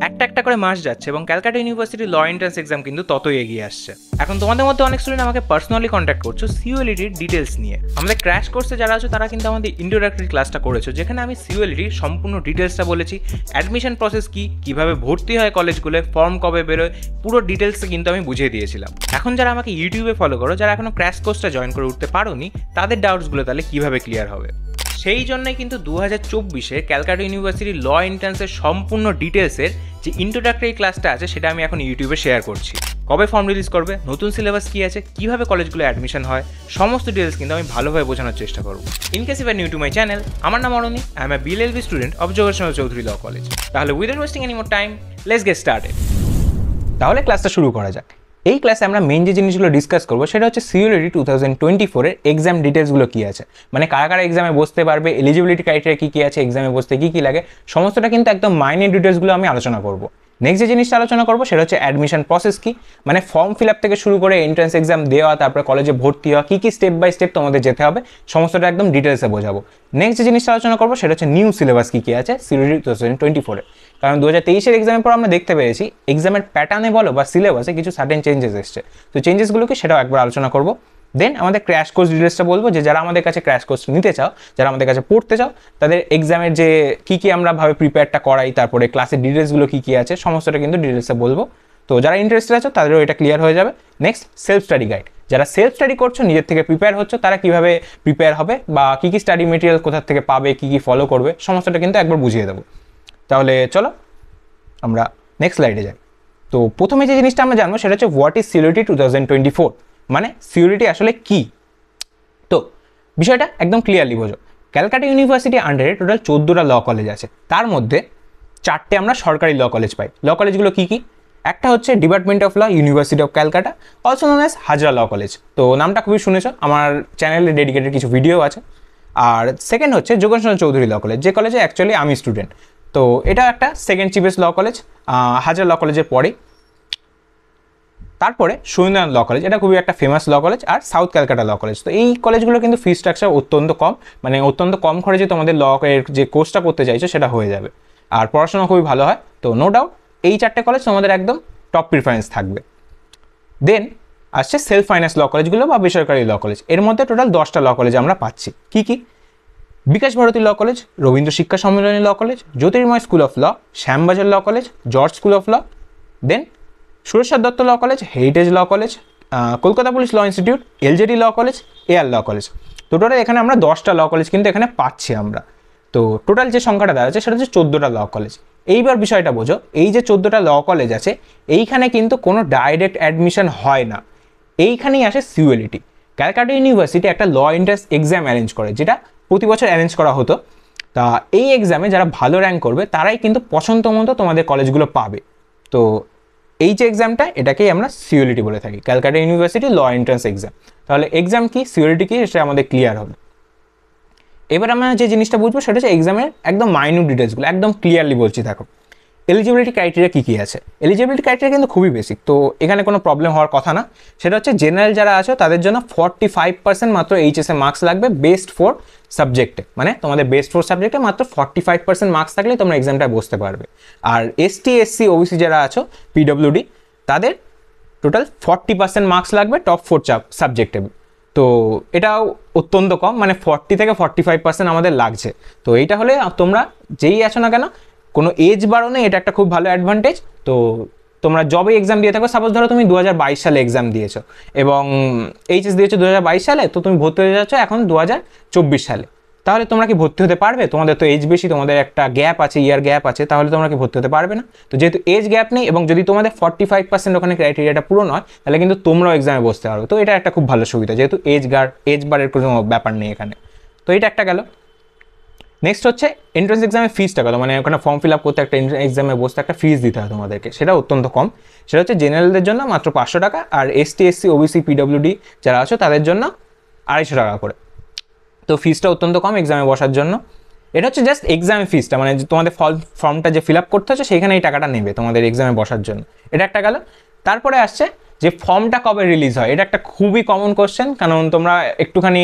একটা একটা করে মাস যাচ্ছে এবং Calcutta university law entrance exam কিন্তু ততই এগিয়ে আসছে। এখন তোমাদের মধ্যে অনেক স্টুডেন্ট আমাকে পার্সোনালি কন্ট্যাক্ট করছো সিইউএলটির ডিটেলস নিয়ে। আমাদের ক্র্যাশ কোর্সে যারা আছো তারা কিন্তু আমাদের ইন্ট্রোডাক্টরি ক্লাসটা করেছো, যেখানে আমি সিইউএলটির সম্পূর্ণ ডিটেলসটা বলেছি। অ্যাডমিশন প্রসেস কী, কীভাবে ভর্তি হয় কলেজগুলো, ফর্ম কবে বেরোয়, পুরো ডিটেলসটা কিন্তু আমি বুঝিয়ে দিয়েছিলাম। এখন যারা আমাকে ইউটিউবে ফলো করো, যারা এখনো ক্র্যাশ কোর্সটা জয়েন করে উঠতে পারোনি, তাদের ডাউটসগুলো তাহলে কীভাবে ক্লিয়ার হবে। সেই জন্যই কিন্তু 2024 ক্যালকাটা ইউনিভার্সিটি ল এন্ট্রান্সের সম্পূর্ণ ডিটেলসের যে ইন্ট্রোডাক্টরি ক্লাসটা আছে সেটা আমি এখন ইউটিউবে শেয়ার করছি। কবে ফর্ম রিলিজ করবে, নতুন সিলেবাস কী আছে, কীভাবে কলেজগুলো অ্যাডমিশন হয়, সমস্ত ডিটেলস কিন্তু আমি ভালোভাবে বোঝানোর চেষ্টা করব। In case you are new to my channel, আমার নাম Aroni, I am a BLLB student of Jogeshchandra Chowdhury law college. তাহলে without wasting any more time, let's get started. তাহলে ক্লাসটা শুরু করা যাক। এই ক্লাসে আমরা মেন যে জিনিসগুলো ডিসকাস করবো সেটা হচ্ছে সিইউএলটি 2024 এক্সাম ডিটেলসগুলো কী আছে, মানে কারা কারা এক্সামে বসতে পারবে, এলিজিবিলিটি ক্রাইটেরিয়া কী কী আছে, এক্সামে বসতে কী কী লাগে, সমস্তটা কিন্তু একদম মাইনের ডিটেলসগুলো আমি আলোচনা করবো। নেক্সট যে জিনিসটা আলোচনা করবো সেটা হচ্ছে অ্যাডমিশন প্রসেস কী, মানে ফর্ম ফিল আপ থেকে শুরু করে এন্ট্রান্স এক্সাম দেওয়া, তারপরে কলেজে ভর্তি হওয়া, কী কী স্টেপ বাই স্টেপ তোমাদের যেতে হবে, সমস্তটা একদম ডিটেলসে বোঝাবো। নেক্সট যে জিনিসটা আলোচনা করবো সেটা হচ্ছে নিউ সিলেবাস কী কী আছে সিইউএলটি 2024। কারণ 2023 এক্সামের পর আমরা দেখতে পেরেছি এক্সামের প্যাটার্নে বলো বা সিলেবাসে কিছু সার্টেন চেঞ্জেস এসছে। তো চেঞ্জেসগুলোকে সেটাও একবার আলোচনা করবো। দেন আমাদের ক্র্যাশ কোর্স ডিটেলসটা বলবো, যে যারা আমাদের কাছে ক্র্যাশ কোর্স নিতে চাও, যারা আমাদের কাছে পড়তে চাও, তাদের এক্সামের যে কী কী আমরা ভাবে প্রিপেয়ারটা করাই, তারপরে ক্লাসের ডিটেলসগুলো কী কী আছে, সমস্তটা কিন্তু ডিটেলসে বলবো। তো যারা ইন্টারেস্টেড আছো তাদেরও এটা ক্লিয়ার হয়ে যাবে। নেক্সট সেলফ স্টাডি গাইড, যারা সেলফ স্টাডি করছো, নিজের থেকে প্রিপেয়ার হচ্ছে, তারা কীভাবে প্রিপেয়ার হবে বা কী কী স্টাডি মেটেরিয়াল কোথা থেকে পাবে, কী কী ফলো করবে, সমস্তটা কিন্তু একবার বুঝিয়ে দেবো। তাহলে চলো আমরা নেক্সট স্লাইডে যাই। তো প্রথমে যে জিনিসটা আমরা জানবো সেটা হচ্ছে হোয়াট ইজ সিইউএলটি 2024, মানে সিইউএলটি আসলে কি। তো বিষয়টা একদম ক্লিয়ারলি বোঝো। ক্যালকাটা ইউনিভার্সিটি আন্ডারে টোটাল 14টা ল কলেজ আছে, তার মধ্যে 4টে আমরা সরকারি ল কলেজ পাই। ল কলেজগুলো কী কী? একটা হচ্ছে department of law, university of Calcutta, also known as Hazra law college. তো নামটা খুবই শুনেছো, আমার চ্যানেলে ডেডিকেটেড কিছু ভিডিও আছে। আর সেকেন্ড হচ্ছে যোগেশচন্দ্র চৌধুরী ল কলেজ, যে কলেজে অ্যাকচুয়ালি আমি স্টুডেন্ট। তো এটা একটা second cheapest law college Hazra law কলেজের পরে। তারপরে সুরেন্দ্রনাথ ল কলেজ, এটা খুবই একটা ফেমাস ল কলেজ। আর সাউথ ক্যালকাটা ল কলেজ। তো এই কলেজগুলো কিন্তু ফি স্ট্রাকচার অত্যন্ত কম, মানে অত্যন্ত কম খরচে তোমাদের ল এর যে কোর্সটা করতে চাইছো সেটা হয়ে যাবে, আর পড়াশোনা খুবই ভালো হয়। তো নো ডাউট এই 4টে কলেজ তোমাদের একদম টপ প্রিফারেন্স থাকবে। দেন আসছে সেলফ ফাইন্যান্স ল কলেজগুলো বা বেসরকারি ল কলেজ। এর মধ্যে টোটাল 10টা ল কলেজ আমরা পাচ্ছি। কী কী? Bikash Bharati law college, Rabindra Shiksha Sammilani law college, Jyotirmoy school of law, Shyambazar law college, George school of law, then Sureswar Dutta law college, heritage law college, Kolkata police law institute, LJD law college, AR law college. তো total এখানে আমরা 10টা law college কিন্তু এখানে পাচ্ছি আমরা। তো total যে সংখ্যাটা দাঁড়াচ্ছে সেটা হচ্ছে 14টা ল কলেজ। এইবার বিষয়টা বোঝো, এই যে 14টা ল কলেজ আছে এইখানে কিন্তু কোনো ডাইরেক্ট অ্যাডমিশন হয় না, এইখানেই আসে সিইউএলটি। ক্যালকাটা ইউনিভার্সিটি একটা ল এন্ট্রান্স এক্সাম অ্যারেঞ্জ করে, যেটা প্রতি বছর অ্যারেঞ্জ করা হতো। তা এই এক্সামে যারা ভালো র্যাঙ্ক করবে তারাই কিন্তু পছন্দ মতো তোমাদের কলেজগুলো পাবে। তো এই যে এক্সামটা, এটাকেই আমরা সিইউএলটি বলে থাকি, Calcutta university law entrance exam. তাহলে এক্সাম কি, সিইউএলটি কি, সেটা আমাদের ক্লিয়ার হবে। এবার আমরা যে জিনিসটা বুঝবো সেটা হচ্ছে এক্সামের একদম মাইনিউট ডিটেলসগুলো, একদম ক্লিয়ারলি বলছি। থাকো এলিজিবিলিটি ক্রাইটেরিয়া কী কী আছে। এলিজিবিলিটি ক্রাইটেরিয়া কিন্তু খুবই বেসিক, তো এখানে কোনো প্রবলেম হওয়ার কথা না। সেটা হচ্ছে জেনারেল যারা আছো তাদের জন্য 45% মাত্র এইচএসএ মার্কস লাগবে বেস্ট 4 সাবজেক্টে, মানে তোমাদের বেস্ট 4 সাবজেক্টে মাত্র 45% মার্কস থাকলে তোমরা এক্সামটায় বসতে পারবে। আর এসটি এসসি ওবিসি যারা আছো পিডব্লিউডি, তাদের টোটাল 40% মার্কস লাগবে টপ 4 সাবজেক্টে। তো এটাও অত্যন্ত কম, মানে 40 থেকে 45% আমাদের লাগছে। তো এইটা হলে তোমরা যেই আছো না কেন, কোনো এজ বাড়ো নেই, এটা একটা খুব ভালো অ্যাডভান্টেজ। তো তোমরা জবে এক্সাম দিয়ে থাকো, সাপোজ ধরো তুমি 2022 সালে এক্সাম দিয়েছো এবং এইচএস দিয়েছো 2022 সালে, তো তুমি ভর্তি হয়ে যাচ্ছ এখন 2024 সালে, তাহলে তোমরা কি ভর্তি হতে পারবে? তোমাদের তো এজ বেশি, তোমাদের একটা গ্যাপ আছে, ইয়ার গ্যাপ আছে, তাহলে তোমরা কি ভর্তি হতে পারবে না? তো যেহেতু এজ গ্যাপ নেই এবং যদি তোমাদের 45% ওখানে ক্রাইটেরিয়াটা পূরণ হয়, তাহলে কিন্তু তোমরাও এক্সামে বসতে পারবে। তো এটা একটা খুব ভালো সুবিধা, যেহেতু এজ বারের কোনো ব্যাপার নেই এখানে। তো এটা একটা গেল। নেক্সট হচ্ছে এন্ট্রান্স এক্সামের ফিসটা কত, মানে ওখানে ফর্ম ফিল আপ করতে একটা এক্সামে বসতে একটা ফিস দিতে হয় তোমাদেরকে, সেটা অত্যন্ত কম। সেটা হচ্ছে জেনারেলদের জন্য মাত্র 500 টাকা, আর এসটি এসসি ওবিসি পিডব্লিউডি যারা আছো তাদের জন্য 250 টাকা করে। তো ফিসটা অত্যন্ত কম এক্সামে বসার জন্য। এটা হচ্ছে জাস্ট এক্সামের ফিসটা, মানে তোমাদের ফর্মটা যে ফিল আপ করতে হচ্ছে সেইখানে এই টাকাটা নেবে তোমাদের এক্সামে বসার জন্য। এটা একটা গেল। তারপরে আসছে যে ফর্মটা কবে রিলিজ হয়। এটা একটা খুবই কমন কোশ্চেন, কারণ তোমরা একটুখানি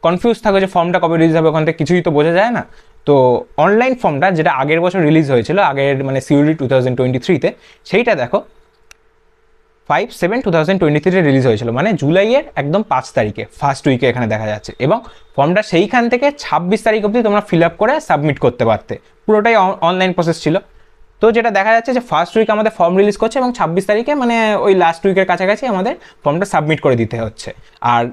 কনফিউজ থাকো যে ফর্মটা কবে রিলিজ হবে, ওখান থেকে কিছুই তো বোঝা যায় না। তো অনলাইন ফর্মটা যেটা আগের বছর রিলিজ হয়েছিল, আগের মানে সিউডি 2023-তে, সেইটা দেখো 5/7/2023 রিলিজ হয়েছিল, মানে জুলাইয়ের একদম 5 তারিখে, ফার্স্ট উইকে এখানে দেখা যাচ্ছে। এবং ফর্মটা সেইখান থেকে 26 তারিখ অবধি তোমরা ফিল আপ করে সাবমিট করতে পারতে, পুরোটাই অনলাইন প্রসেস ছিল। তো যেটা দেখা যাচ্ছে যে ফার্স্ট উইক আমাদের ফর্ম রিলিজ করছে এবং 26 তারিখে মানে ওই লাস্ট উইকের কাছাকাছি আমাদের ফর্মটা সাবমিট করে দিতে হচ্ছে। আর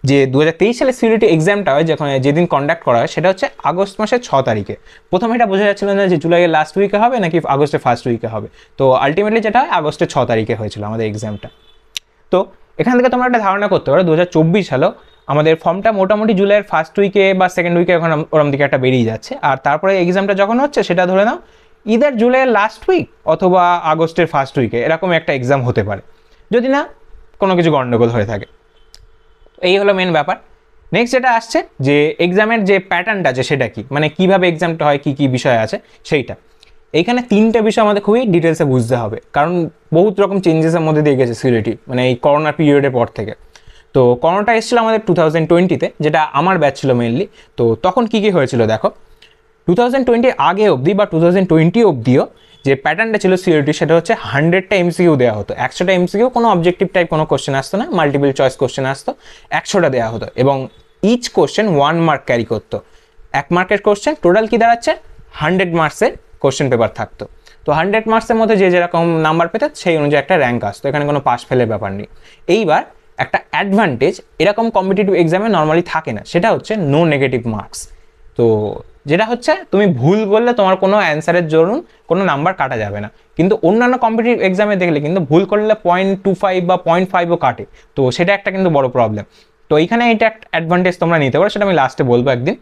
যে 2023 সালে সিউরিটি এক্সামটা হয় যেদিন কন্ডাক্ট করা হয় সেটা হচ্ছে আগস্ট মাসের 6 তারিখে। প্রথমে এটা বোঝা যাচ্ছিল না যে জুলাইয়ের লাস্ট উইকে হবে নাকি আগস্টের ফার্স্ট উইকে হবে, তো আলটিমেটলি যেটা হয় আগস্টের 6 তারিখে হয়েছিল আমাদের এক্সামটা। তো এখান থেকে তোমরা একটা ধারণা করতে পারো 2024 সালেও আমাদের ফর্মটা মোটামুটি জুলাইয়ের ফার্স্ট উইকে বা সেকেন্ড উইকে এখন ওরম দিকে একটা বেরিয়ে যাচ্ছে। আর তারপরে এক্সামটা যখন হচ্ছে সেটা ধরে নাও ইদার জুলাইয়ের লাস্ট উইক অথবা আগস্টের ফার্স্ট উইকে এরকম একটা এক্সাম হতে পারে, যদি না কোনো কিছু গণ্ডগোল হয়ে থাকে। এই হলো মেন ব্যাপার। নেক্সট যেটা আসছে যে এক্সামের যে প্যাটার্নটা আছে সেটা কি, মানে কীভাবে এক্সামটা হয়, কী কী বিষয় আছে সেইটা। এইখানে 3টে বিষয় আমাদের খুবই ডিটেলসে বুঝতে হবে, কারণ বহুত রকম চেঞ্জেসের মধ্যে দিয়ে গেছে সিউরিটি, মানে এই করোনা পিরিয়ডের পর থেকে। তো করোনাটা এসেছিলো আমাদের 2020-তে, যেটা আমার ব্যাচ ছিল মেনলি। তো তখন কী কী হয়েছিল দেখো, 2020 আগে অবধি বা 2020 অবধিও যে প্যাটার্নটা ছিল সিউরিটি সেটা হচ্ছে 100টা এমসিকিউ দেওয়া হতো, 100টা এমসিকিউ, কোনো অবজেক্টিভ টাইপ কোনো কোশ্চেন আসতো না, মাল্টিপল চয়েস কোশ্চেন আসতো, 100টা দেওয়া হতো এবং ইচ কোশ্চেন 1 মার্ক ক্যারি করতো। 1 মার্কের কোশ্চেন টোটাল কি দাঁড়াচ্ছে 100 মার্কসের কোশ্চেন পেপার থাকতো। তো 100 মার্কসের মধ্যে যে যেরকম নাম্বার পেতে সেই অনুযায়ী একটা র্যাঙ্ক আসতো, এখানে কোনো পাস ফেলের ব্যাপার নেই। এইবার একটা অ্যাডভান্টেজ এরকম কম্পিটিটিভ এক্সামে নর্মালি থাকে না, সেটা হচ্ছে নো নেগেটিভ মার্কস। তো যেটা হচ্ছে তুমি ভুল করলে তোমার কোনো অ্যান্সারের জন্য কোনো নাম্বার কাটা যাবে না, কিন্তু অন্যান্য কম্পিটিটিভ এক্সামে দেখলে কিন্তু ভুল করলে 0.25 বা 0.5ও কাটে, তো সেটা একটা কিন্তু বড় প্রবলেম। তো এইখানে এটা একটা অ্যাডভান্টেজ তোমরা নিতে পারো, সেটা আমি লাস্টে বলবো একদিন।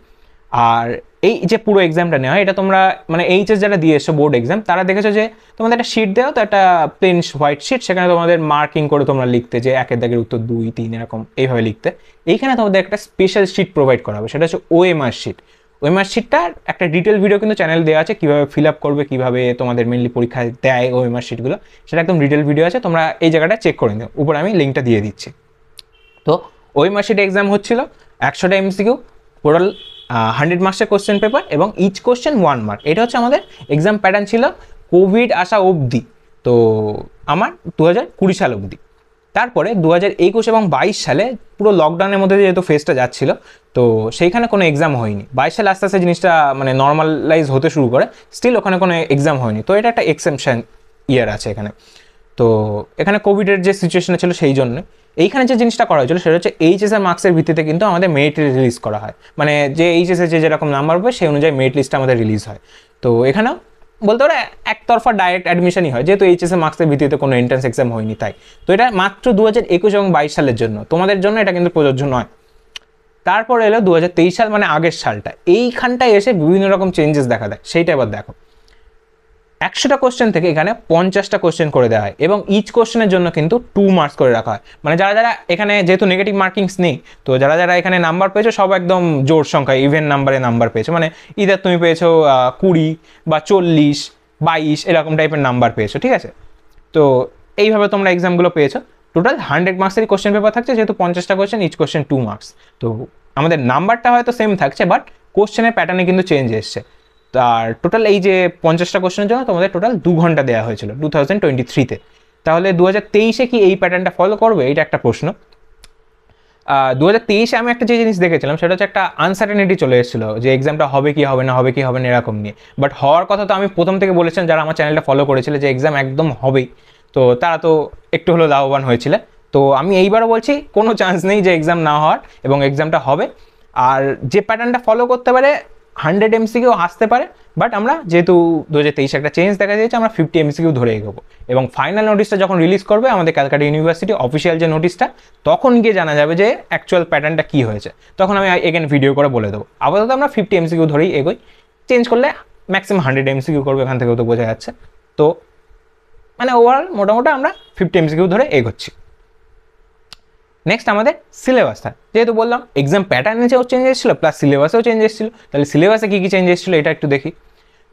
আর এই যে পুরো এক্সামটা নেওয়া হয় এটা তোমরা মানে এইচএস যারা দিয়ে এসছো বোর্ড এক্সাম তারা দেখেছো যে তোমাদের একটা শিট দেওয়া, তো একটা প্লেন হোয়াইট শিট, সেখানে তোমাদের মার্কিং করে তোমরা লিখতে যে 1 দাগের উত্তর 2, 3 এরকম এইভাবে লিখতে। এইখানে তোমাদের একটা স্পেশাল শিট প্রোভাইড করা হবে, সেটা হচ্ছে ওএমআর শিট। ওএমআর শিটটার একটা ডিটেল ভিডিও কিন্তু চ্যানেল দেওয়া আছে, কীভাবে ফিল আপ করবে, কীভাবে তোমাদের মেনলি পরীক্ষায় দেয় ওএমআর শিটগুলো, সেটা একদম ডিটেল ভিডিও আছে, তোমরা এই জায়গাটা চেক করে নিও, উপরে আমি লিঙ্কটা দিয়ে দিচ্ছি। তো ওএমআর শিট এক্সাম হচ্ছিল 100টা এমসিকিউ, টোটাল 100 মার্কসের কোশ্চেন পেপার এবং ইচ কোশ্চেন 1 মার্ক। এটা হচ্ছে আমাদের এক্সাম প্যাটার্ন ছিল কোভিড আসা অবধি, তো আমার 2020 সাল অবধি। তারপরে 2021 এবং 22 সালে পুরো লকডাউনের মধ্যে যেহেতু ফেজটা যাচ্ছিল, তো সেইখানে কোনো এক্সাম হয়নি। 22 সালে আস্তে আস্তে জিনিসটা মানে নর্মালাইজ হতে শুরু করে, স্টিল ওখানে কোনো এক্সাম হয়নি, তো এটা একটা এক্সেপশন ইয়ার আছে এখানে। তো এখানে কোভিডের যে সিচুয়েশন ছিল সেই জন্য এইখানে যে জিনিসটা করা হয়েছিল সেটা হচ্ছে এইচএসের মার্কসের ভিত্তিতে কিন্তু আমাদের মেরিট রিলিজ করা হয়, মানে যে এইচএসের যে যেরকম নাম্বার হবে সেই অনুযায়ী মেরিট লিস্টটা আমাদের রিলিজ হয়। তো এখানেও বলতে পারো একতরফা ডাইরেক্ট অ্যাডমিশনই হয়, যেহেতু এইচএসের মার্কসের ভিত্তিতে কোনো এন্ট্রান্স এক্সাম হয়নি তাই। তো এটা মাত্র 2021 এবং 22 সালের জন্য, তোমাদের জন্য এটা কিন্তু প্রযোজ্য নয়। তারপর এলো 2023 সাল, মানে আগের সালটা। এইখানটায় এসে বিভিন্ন রকম চেঞ্জেস দেখা দেয়, সেইটা এবার দেখো। 100টা কোশ্চেন থেকে এখানে 50টা কোশ্চেন করে দেওয়া হয় এবং ইচ কোশ্চেনের জন্য কিন্তু 2 মার্কস করে রাখা হয়। মানে যারা যারা এখানে যেহেতু নেগেটিভ মার্কিংস নেই, তো যারা যারা এখানে নাম্বার পেয়েছো সব একদম জোর সংখ্যা ইভেন নাম্বারে নাম্বার পেয়েছো, মানে ইদার তুমি পেয়েছো 20 বা 40, 22 এরকম টাইপের নাম্বার পেয়েছো, ঠিক আছে। তো এইভাবে তোমরা এক্সামগুলো পেয়েছো। টোটাল 100 মার্কসেরই কোশ্চেন পেপার থাকছে, যেহেতু 50টা কোশ্চেন, ইচ কোশ্চেন 2 মার্কস। তো আমাদের নাম্বারটা হয়তো সেম থাকছে, বাট কোশ্চেনের প্যাটার্নে কিন্তু চেঞ্জ এসছে। আর টোটাল এই যে 50টা কোশ্চেনের জন্য তোমাদের টোটাল 2 ঘন্টা দেওয়া হয়েছিল 2023-তে। তাহলে 2023-এ কি এই প্যাটার্নটা ফলো করবে, এটা একটা প্রশ্ন। 2023-এ আমি একটা যে জিনিস দেখেছিলাম সেটা হচ্ছে একটা আনসার্টেনিটি চলে এসেছিলো যে এক্সামটা হবে কি হবে না, হবে কি হবে না এরকম নিয়ে। বাট হওয়ার কথা তো আমি প্রথম থেকে বলেছিলাম, যারা আমার চ্যানেলটা ফলো করেছিল, যে এক্সাম একদম হবেই। তো তারা তো একটু হলেও লাভবান হয়েছিল। তো আমি এইবারও বলছি কোনো চান্স নেই যে এক্সাম না হওয়ার, এবং এক্সামটা হবে। আর যে প্যাটার্নটা ফলো করতে পারে 100 এমসিকিউ আসতে পারে, বাট আমরা যেহেতু 2023 একটা চেঞ্জ দেখা দিয়েছে, আমরা 50 এমসিকিউ ধরে এগোবো। এবং ফাইনাল নোটিশটা যখন রিলিজ করবে আমাদের ক্যালকাটা ইউনিভার্সিটি অফিসিয়াল যে নোটিশটা, তখন গিয়ে জানা যাবে যে অ্যাকচুয়াল প্যাটার্নটা কী হয়েছে, তখন আমি এগেন ভিডিও করে বলে দেবো। আপাতত আমরা 50 এমসিকিউ ধরেই এগোই, চেঞ্জ করলে ম্যাক্সিমাম 100 এমসিকিউ করবে, এখান থেকেও তো বোঝা যাচ্ছে। তো মানে ওভারঅল মোটামুটি আমরা 50 এমসিকিউ ধরে এগোচ্ছি। নেক্সট আমাদের সিলেবাসটা, যেহেতু বললাম এক্সাম প্যাটার্নেও চেঞ্জ এসেছিল প্লাস সিলেবাসেও চেঞ্জ এসেছিল, তাহলে সিলেবাসে কী কী চেঞ্জ এসেছিলো এটা একটু দেখি।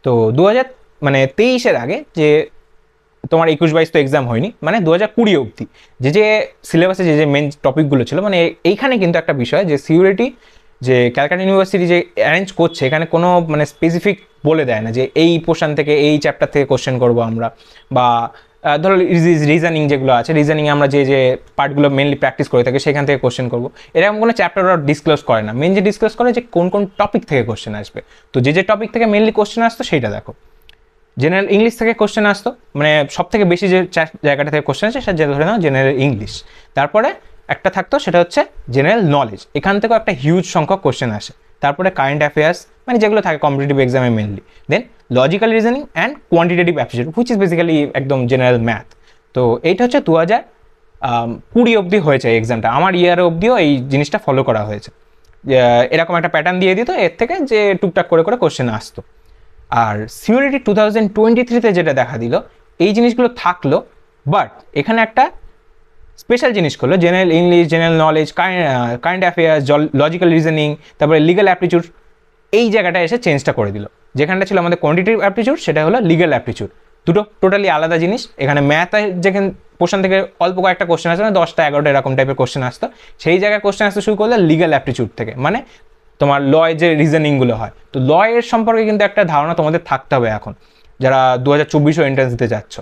তো 2023-এর আগে যে তোমার 21-22 তো এক্সাম হয়নি, মানে 2020 অবধি যে সিলেবাসে যে মেন টপিকগুলো ছিল, মানে এইখানে কিন্তু একটা বিষয় যে সিউরিটি যে ক্যালকাটা ইউনিভার্সিটি যে অ্যারেঞ্জ করছে এখানে কোনো মানে স্পেসিফিক বলে দেয় না যে এই পোর্শন থেকে এই চ্যাপ্টার থেকে কোশ্চেন করবো আমরা, বা ধরো রিজনিং যেগুলো আছে, রিজনিংয়ে আমরা যে পার্টগুলো মেনলি প্র্যাকটিস করে থাকি সেখান থেকে কোশ্চেন করবো, এরকম কোনো চ্যাপ্টার ওরা ডিসক্লোজ করে না। মেন যে ডিসক্লোজ করে যে কোন কোন টপিক থেকে কোশ্চেন আসবে, তো যে টপিক থেকে মেনলি কোশ্চেন আসতো সেইটা দেখো। জেনারেল ইংলিশ থেকে কোশ্চেন আসতো, মানে সব থেকে বেশি যে জায়গাটা থেকে কোশ্চেন আসে সেটা ধরে নাও জেনারেল ইংলিশ। তারপরে একটা থাকতো সেটা হচ্ছে জেনারেল নলেজ, এখান থেকেও একটা হিউজ সংখ্যক কোশ্চেন আসে। তারপরে কারেন্ট অ্যাফেয়ার্স, মানে যেগুলো থাকে কম্পিটিটিভ এক্সামে mainly. Then logical reasoning and quantitative aptitude which is basically একদম জেনারেল ম্যাথ। তো এইটা হচ্ছে 2020 অবধি হয়েছে এক্সামটা, আমার ইয়ার অবধিও এই জিনিসটা ফলো করা হয়েছে। এরকম একটা প্যাটার্ন দিয়ে দিত এর থেকে যে টুকটাক করে করে কোশ্চেন আসতো। আর সিওরিটি 2023-তে যেটা দেখা দিল এই জিনিসগুলো থাকলো, বাট এখানে একটা স্পেশাল জিনিস করলো, general English, general knowledge, current affairs, logical reasoning, তারপরে লিগাল অ্যাপটিটিউড, এই জায়গাটা এসে চেঞ্জটা করে দিল। যেখানটা ছিল আমাদের কোয়ান্টিটিভ অ্যাপটিটিউড সেটা হলো লিগাল অ্যাপটিটিউড, দুটো টোটালি আলাদা জিনিস। এখানে ম্যাথ যেখানে পোর্শন থেকে অল্প কয়েকটা কোশ্চেন আসতো, 10টা 11টা এরকম টাইপের কোশ্চেন আসতো, সেই জায়গায় কোশ্চেন আসতে শুরু করলে লিগাল অ্যাপটিটিউড থেকে, মানে তোমার লয় যে রিজনিংগুলো হয়। তো লয়ের সম্পর্কে কিন্তু একটা ধারণা তোমাদের থাকতে হবে এখন, যারা 2024 এন্ট্রান্স দিতে যাচ্ছ।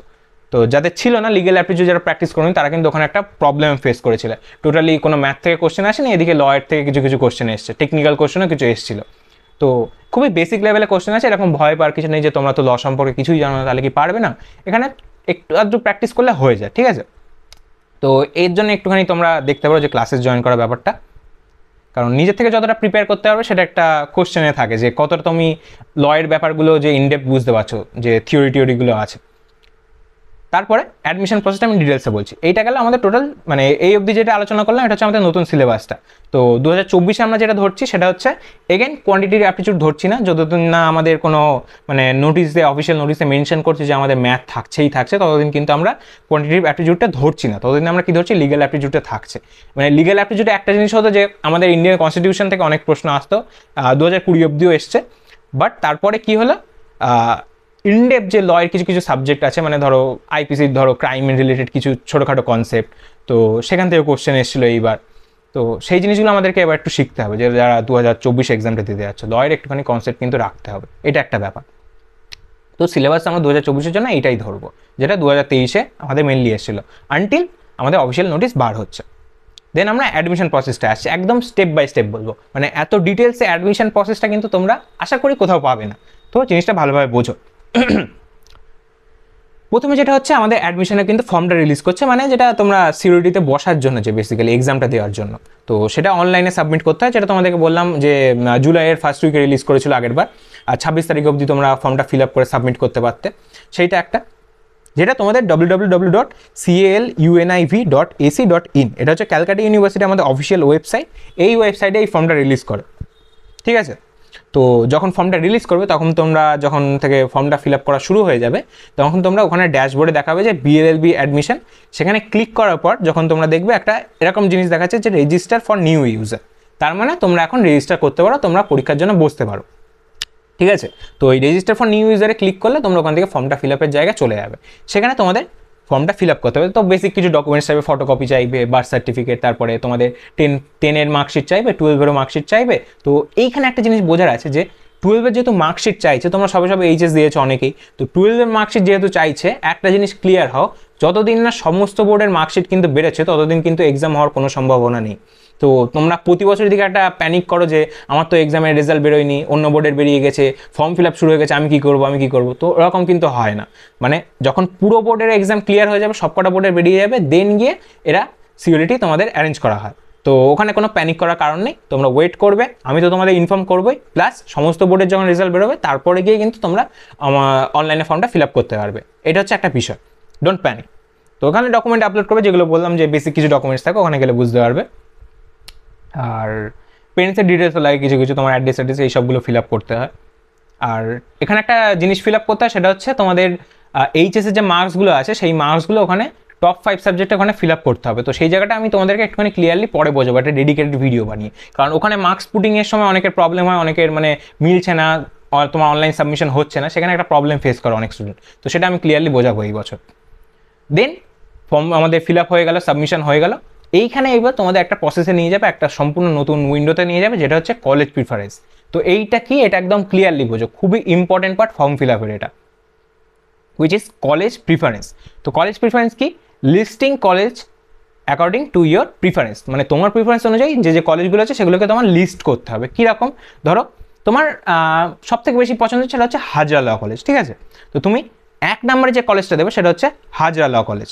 তো যাদের ছিল না লিগাল অ্যাপটিটিউড, যারা প্র্যাকটিস করেনি তারা কিন্তু ওখানে একটা প্রবলেম ফেস করেছিল। টোটালি কোনো ম্যাথ থেকে কোশ্চেন আসেনি, এদিকে লয়ের থেকে কিছু কিছু কোশ্চেন এসছে, টেকনিক্যাল কোশ্চেনও কিছু এসেছিল। তো খুবই বেসিক লেভেলে কোশ্চেন আছে, এরকম ভয় পাওয়ার কিছু নেই যে তোমরা তো ল সম্পর্কে কিছুই জানো না তাহলে কি পারবে না। এখানে একটু আধটু প্র্যাকটিস করলে হয়ে যায়, ঠিক আছে। তো এর জন্য একটুখানি তোমরা দেখতে পারো যে ক্লাসেস জয়েন করার ব্যাপারটা, কারণ নিজের থেকে যতটা প্রিপেয়ার করতে পারবে সেটা একটা কোশ্চেনে থাকে যে কতটা তুমি লয়ের ব্যাপারগুলো যে ইনডেপথ বুঝতে পারছো, যে থিওরিগুলো আছে। তারপরে অ্যাডমিশন প্রসেসটা আমি ডিটেলসে বলছি। এইটা গেলে আমাদের টোটাল মানে এই অবধি যেটা আলোচনা করলাম এটা হচ্ছে আমাদের নতুন সিলেবাসটা। তো 2024-এ আমরা যেটা ধরছি সেটা হচ্ছে এগেন কোয়ান্টিটিভ অ্যাপটিটিউড ধরছি না, যতদিন না আমাদের কোনো মানে নোটিশে, অফিসিয়াল নোটিশে মেনশন করছে যে আমাদের ম্যাথ থাকছেই থাকছে, ততদিন কিন্তু আমরা কোয়ান্টিটিভ অ্যাপটিটিউডটা ধরছি না। ততদিন আমরা কি ধরছি, লিগ্যাল অ্যাপটিটিউডটা থাকছে। মানে লিগ্যাল অ্যাপটিটিউডে একটা জিনিস হতো যে আমাদের ইন্ডিয়ান কনস্টিটিউশন থেকে অনেক প্রশ্ন আসতো, 2020 অবধিও এসছে। বাট তারপরে কি হলো, ইনডেপ যে লয়ের কিছু কিছু সাবজেক্ট আছে, মানে ধরো আইপিসির ধরো ক্রাইম রিলেটেড কিছু ছোটোখাটো কনসেপ্ট, তো সেখান থেকে কোশ্চেন এসেছিলো এইবার। তো সেই জিনিসগুলো আমাদেরকে এবার একটু শিখতে হবে, যে যারা 2024 এক্সামটা দিতে যাচ্ছে লয়ের একটুখানি কনসেপ্ট কিন্তু রাখতে হবে, এটা একটা ব্যাপার। তো সিলেবাস আমরা 2024-এর জন্য এইটাই ধরবো, যেটা 2023-এ আমাদের মেনলি এসেছিলো, আনটিল আমাদের অফিসিয়াল নোটিশ বার হচ্ছে। দেন আমরা অ্যাডমিশন প্রসেসটা আসছে, একদম স্টেপ বাই স্টেপ বলবো, মানে এত ডিটেলসে অ্যাডমিশন প্রসেসটা কিন্তু তোমরা আশা করি কোথাও পাবে না, তো জিনিসটা ভালোভাবে বোঝো। প্রথমে যেটা হচ্ছে আমাদের অ্যাডমিশনে কিন্তু ফর্মটা রিলিজ করছে, মানে যেটা তোমরা সিওরিটিতে বসার জন্য যে বেসিক্যালি এক্সামটা দেওয়ার জন্য, তো সেটা অনলাইনে সাবমিট করতে হয়, যেটা তোমাদেরকে বললাম যে জুলাইয়ের ফার্স্ট উইকে রিলিজ করেছিল আগেরবার, আর 26 তারিখ অবধি তোমরা ফর্মটা ফিল আপ করে সাবমিট করতে পারতে। সেইটা একটা, যেটা তোমাদের www.caluniv.ac.in, এটা হচ্ছে ক্যালকাটা ইউনিভার্সিটি আমাদের অফিসিয়াল ওয়েবসাইট, এই ওয়েবসাইটে এই ফর্মটা রিলিজ করে, ঠিক আছে। তো যখন ফর্মটা রিলিজ করবে তখন তোমরা যখন থেকে ফর্মটা ফিল আপ করা শুরু হয়ে যাবে তখন তোমরা ওখানে ড্যাশবোর্ডে দেখাবে যে বিএলএলবি অ্যাডমিশন, সেখানে ক্লিক করার পর যখন তোমরা দেখবে একটা এরকম জিনিস দেখাচ্ছে যে রেজিস্টার ফর নিউ ইউজার, তার মানে তোমরা এখন রেজিস্টার করতে পারো, তোমরা পরীক্ষার জন্য বসতে পারো, ঠিক আছে। তো এই রেজিস্টার ফর নিউ ইউজারে ক্লিক করলে তোমরা ওখান থেকে ফর্মটা ফিল আপের জায়গায় চলে যাবে, সেখানে তোমাদের ফর্মটা ফিল আপ করতে হবে। তো বেসিক কিছু ডকুমেন্টস চাইবে, ফটোকপি চাইবে, বার্থ সার্টিফিকেট, তারপরে তোমাদের 10-এর মার্কশিট চাইবে, 12-এরও মার্কশিট চাইবে। তো এইখানে একটা জিনিস বোঝার আছে যে 12-এর যেহেতু মার্কশিট চাইছে, তোমরা সবে এইচএস দিয়েছো অনেকেই, তো 12-এর মার্কশিট যেহেতু চাইছে, একটা জিনিস ক্লিয়ার হও, যতদিন না সমস্ত বোর্ডের মার্কশিট কিন্তু বেড়েছে ততদিন কিন্তু এক্সাম হওয়ার কোনো সম্ভাবনা নেই। তো তোমরা প্রতি বছরের দিকে একটা প্যানিক করো যে আমার তো এক্সামের রেজাল্ট বেরোয়নি, অন্য বোর্ডের বেরিয়ে গেছে, ফর্ম ফিল আপ শুরু হয়ে গেছে, আমি কী করবো। তো ওরকম কিন্তু হয় না, মানে যখন পুরো বোর্ডের এক্সাম ক্লিয়ার হয়ে যাবে, সবকটা বোর্ডের বেরিয়ে যাবে, দেন গিয়ে এরা সিওরিটি তোমাদের অ্যারেঞ্জ করা হয়। তো ওখানে কোনো প্যানিক করার কারণ নেই, তোমরা ওয়েট করবে, আমি তো তোমাদের ইনফর্ম করবোই, প্লাস সমস্ত বোর্ডের যখন রেজাল্ট বেরোবে তারপরে গিয়ে কিন্তু তোমরা অনলাইনে ফর্মটা ফিল আপ করতে পারবে, এটা হচ্ছে একটা বিষয়, ডোন্ট প্যানিক। তো ওখানে ডকুমেন্ট আপলোড করবে, যেগুলো বললাম যে বেসিক কিছু ডকুমেন্টস থাকে, ওখানে গেলে বুঝতে পারবে। আর পেরেন্টসের ডিটেলসও লাগে কিছু কিছু, তোমার অ্যাড্রেস এই সবগুলো ফিল আপ করতে হয়। আর এখানে একটা জিনিস ফিল আপ করতে হয়, সেটা হচ্ছে তোমাদের এইচএসের যে মার্কসগুলো আছে সেই মার্কসগুলো ওখানে টপ 5 সাবজেক্টে ওখানে ফিল আপ করতে হবে। তো সেই জায়গাটা আমি তোমাদেরকে একটুখানি ক্লিয়ারলি পরে বোঝাবো একটা ডেডিকেটেড ভিডিও বানিয়ে, কারণ ওখানে মার্কস পুটিংয়ের সময় অনেকের প্রবলেম হয়, অনেকের মানে মিলছে না, তোমার অনলাইন সাবমিশন হচ্ছে না, সেখানে একটা প্রবলেম ফেস করে অনেক স্টুডেন্ট, তো সেটা আমি ক্লিয়ারলি বোঝাবো এই বছর। দেন ফর্ম আমাদের ফিল আপ হয়ে গেল, সাবমিশন হয়ে গেল, এইখানে এবার তোমাদের একটা প্রসেসে নিয়ে যাবে, একটা সম্পূর্ণ নতুন উইন্ডোতে নিয়ে যাবে, যেটা হচ্ছে কলেজ প্রিফারেন্স। তো এইটা কি, এটা একদম ক্লিয়ারলি বোঝো, খুবই ইম্পর্টেন্ট পার্ট ফর্ম ফিল আপের এটা, হুইচ ইজ কলেজ প্রিফারেন্স। তো কলেজ প্রিফারেন্স কি, listing college according to your preference, মানে তোমার প্রিফারেন্স অনুযায়ী যে কলেজগুলো আছে সেগুলোকে তোমার লিস্ট করতে হবে। কীরকম, ধরো তোমার সব থেকে বেশি পছন্দ সেটা হচ্ছে হাজরা ল কলেজ, ঠিক আছে? তো তুমি 1 নম্বরে যে কলেজটা দেবে সেটা হচ্ছে হাজরা ল কলেজ,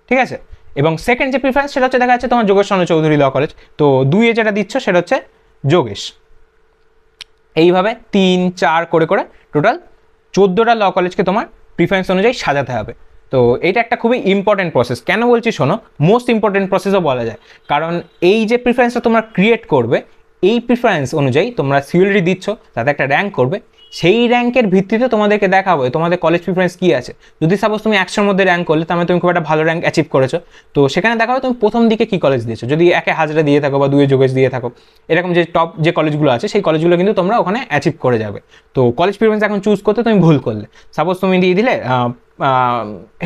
ঠিক আছে? এবং সেকেন্ড যে প্রিফারেন্স সেটা হচ্ছে দেখা যাচ্ছে তোমার যোগেশ চন্দ্র চৌধুরী ল কলেজ, তো 2-এ যেটা দিচ্ছ সেটা হচ্ছে যোগেশ। এইভাবে 3, 4 করে করে টোটাল 14টা ল কলেজকে তোমার প্রিফারেন্স অনুযায়ী সাজাতে হবে। তো এটা একটা খুবই ইম্পর্টেন্ট প্রসেস। কেন বলছি শোনো, মোস্ট ইম্পর্টেন্ট প্রসেসও বলা যায়, কারণ এই যে প্রিফারেন্সটা তোমরা ক্রিয়েট করবে, এই প্রিফারেন্স অনুযায়ী তোমরা সিউএলডি দিচ্ছ, তাতে একটা র্যাঙ্ক করবে, সেই র্যাঙ্কের ভিত্তিতে তোমাদেরকে দেখাবো তোমাদের কলেজ প্রিফারেন্স কী আছে। যদি সাপোজ তুমি 100-র মধ্যে র্যাঙ্ক করলে, তার মানে তুমি খুব একটা ভালো র্যাঙ্ক অ্যাচিভ করেছো, তো সেখানে দেখাবো তুমি প্রথম দিকে কী কলেজ দিয়েছো। যদি 1-এ হাজরা দিয়ে থাকো বা 2-এ যোগেশ দিয়ে থাকো, এরকম যে টপ যে কলেজগুলো আছে সেই কলেজগুলো কিন্তু তোমরা ওখানে অ্যাচিভ করে যাবে। তো কলেজ প্রিফারেন্স এখন চুজ করতে তুমি ভুল করলে, সাপোজ তুমি দিয়ে দিলে